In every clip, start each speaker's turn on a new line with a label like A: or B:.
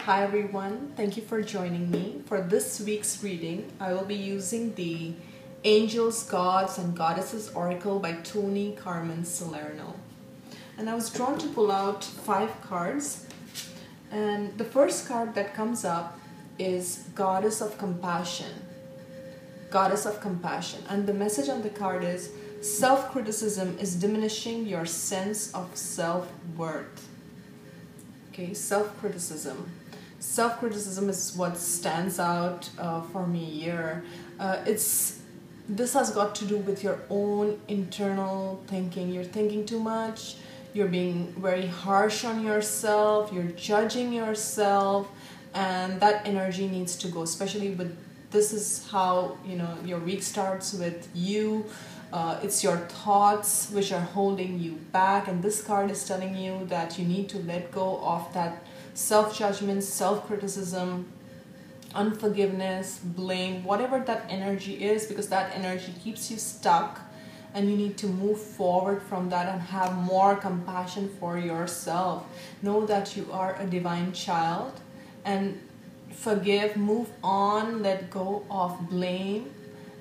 A: Hi everyone, thank you for joining me. For this week's reading, I will be using the Angels, Gods and Goddesses Oracle by Toni Carmen Salerno. And I was drawn to pull out 5 cards. And the first card that comes up is Goddess of Compassion. Goddess of Compassion. And the message on the card is self-criticism is diminishing your sense of self-worth. Okay, self-criticism. Self-criticism is what stands out for me here. This has got to do with your own internal thinking. You're thinking too much. You're being very harsh on yourself. You're judging yourself, and that energy needs to go. Especially with this is how your week starts with you. It's your thoughts which are holding you back, and this card is telling you that you need to let go of that self-judgment, self-criticism, unforgiveness, blame, whatever that energy is, because that energy keeps you stuck, and you need to move forward from that and have more compassion for yourself. Know that you are a divine child and forgive, move on, let go of blame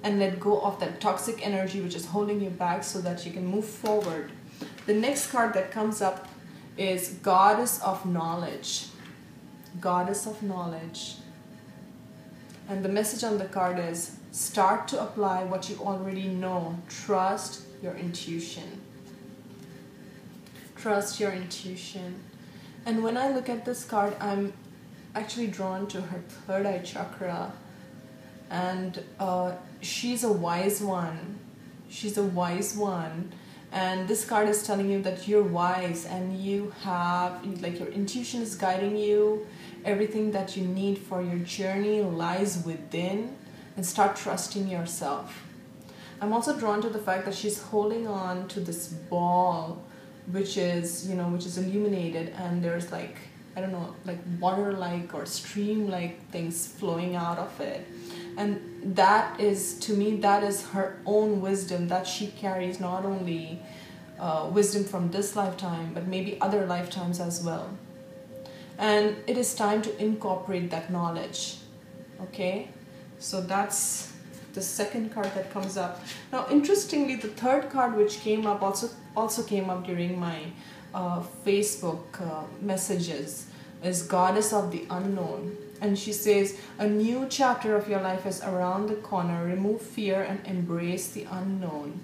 A: and let go of that toxic energy which is holding you back so that you can move forward. The next card that comes up is Goddess of Knowledge. Goddess of Knowledge. And the message on the card is start to apply what you already know. Trust your intuition. Trust your intuition. And when I look at this card, I'm actually drawn to her third eye chakra. And she's a wise one. She's a wise one. And this card is telling you that you're wise and you have, like, your intuition is guiding you. Everything that you need for your journey lies within, and start trusting yourself. I'm also drawn to the fact that she's holding on to this ball, which is illuminated, and there's like water-like or stream-like things flowing out of it. And that is, to me, that is her own wisdom that she carries, not only wisdom from this lifetime, but maybe other lifetimes as well. And it is time to incorporate that knowledge. Okay, so that's the second card that comes up. Now, interestingly, the third card which came up also came up during my Facebook messages is Goddess of the Unknown. And she says, a new chapter of your life is around the corner. Remove fear and embrace the unknown.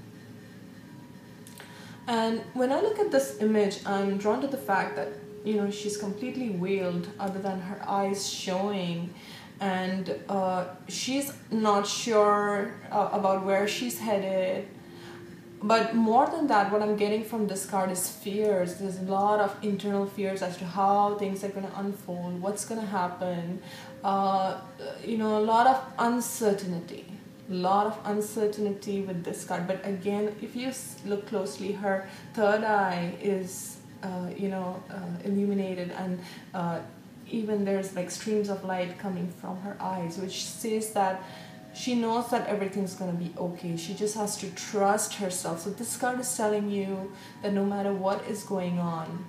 A: And when I look at this image, I'm drawn to the fact that, she's completely veiled other than her eyes showing. And she's not sure about where she's headed. But more than that, what I'm getting from this card is fears. There's a lot of internal fears as to how things are going to unfold, what's going to happen. A lot of uncertainty. A lot of uncertainty with this card. But again, if you look closely, her third eye is, illuminated, and even there's like streams of light coming from her eyes, which says that she knows that everything's going to be okay. She just has to trust herself. So this card is telling you that no matter what is going on,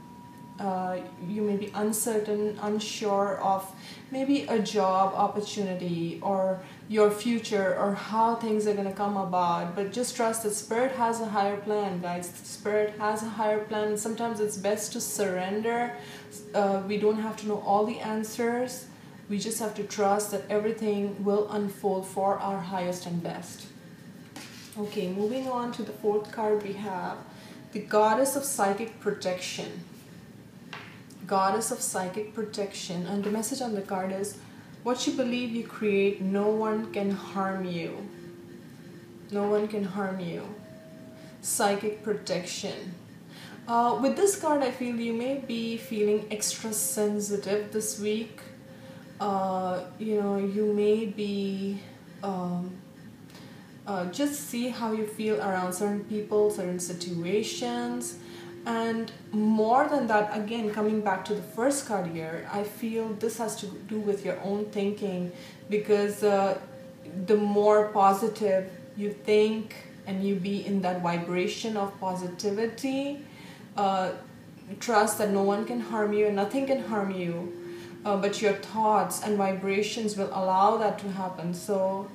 A: you may be uncertain, unsure of maybe a job opportunity or your future or how things are going to come about, but just trust that Spirit has a higher plan, guys. Spirit has a higher plan. Sometimes it's best to surrender. We don't have to know all the answers. We just have to trust that everything will unfold for our highest and best. Okay, moving on to the fourth card, we have the Goddess of Psychic Protection. Goddess of Psychic Protection. And the message on the card is, what you believe you create, no one can harm you. No one can harm you. Psychic Protection. With this card, I feel you may be feeling extra sensitive this week. You may be just see how you feel around certain people, certain situations. And more than that, again, coming back to the first card here, I feel this has to do with your own thinking, because the more positive you think and you be in that vibration of positivity, trust that no one can harm you and nothing can harm you. but your thoughts and vibrations will allow that to happen. So,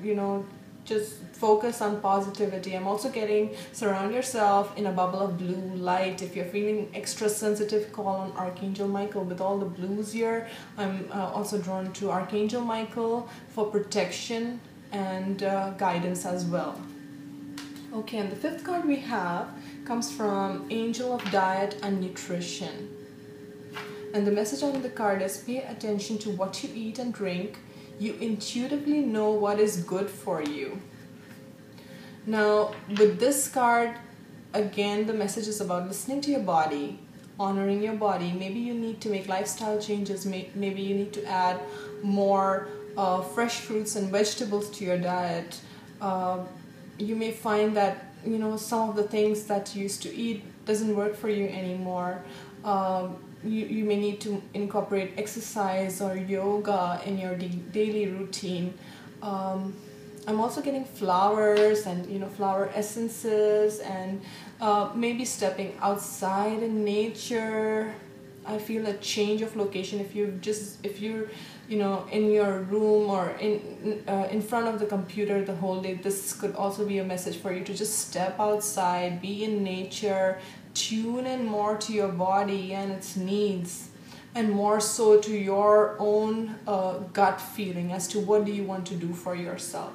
A: just focus on positivity. I'm also getting surround yourself in a bubble of blue light. If you're feeling extra sensitive, call on Archangel Michael. With all the blues here, I'm also drawn to Archangel Michael for protection and guidance as well. Okay, and the fifth card we have comes from Angel of Diet and Nutrition. And the message on the card is pay attention to what you eat and drink. You intuitively know what is good for you. Now, with this card, again, the message is about listening to your body, honoring your body. Maybe you need to make lifestyle changes. Maybe you need to add more fresh fruits and vegetables to your diet. You may find that some of the things that you used to eat doesn't work for you anymore. You may need to incorporate exercise or yoga in your daily routine. I'm also getting flowers and flower essences, and maybe stepping outside in nature. I feel a change of location. If you're in your room or in front of the computer the whole day, this could also be a message for you to just step outside, be in nature, tune in more to your body and its needs, and more so to your own gut feeling as to what do you want to do for yourself.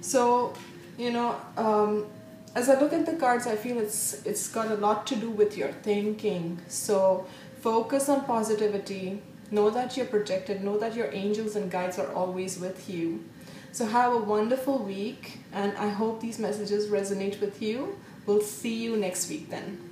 A: So, as I look at the cards, I feel it's got a lot to do with your thinking. So focus on positivity. Know that you're protected. Know that your angels and guides are always with you. So have a wonderful week, and I hope these messages resonate with you. We'll see you next week then.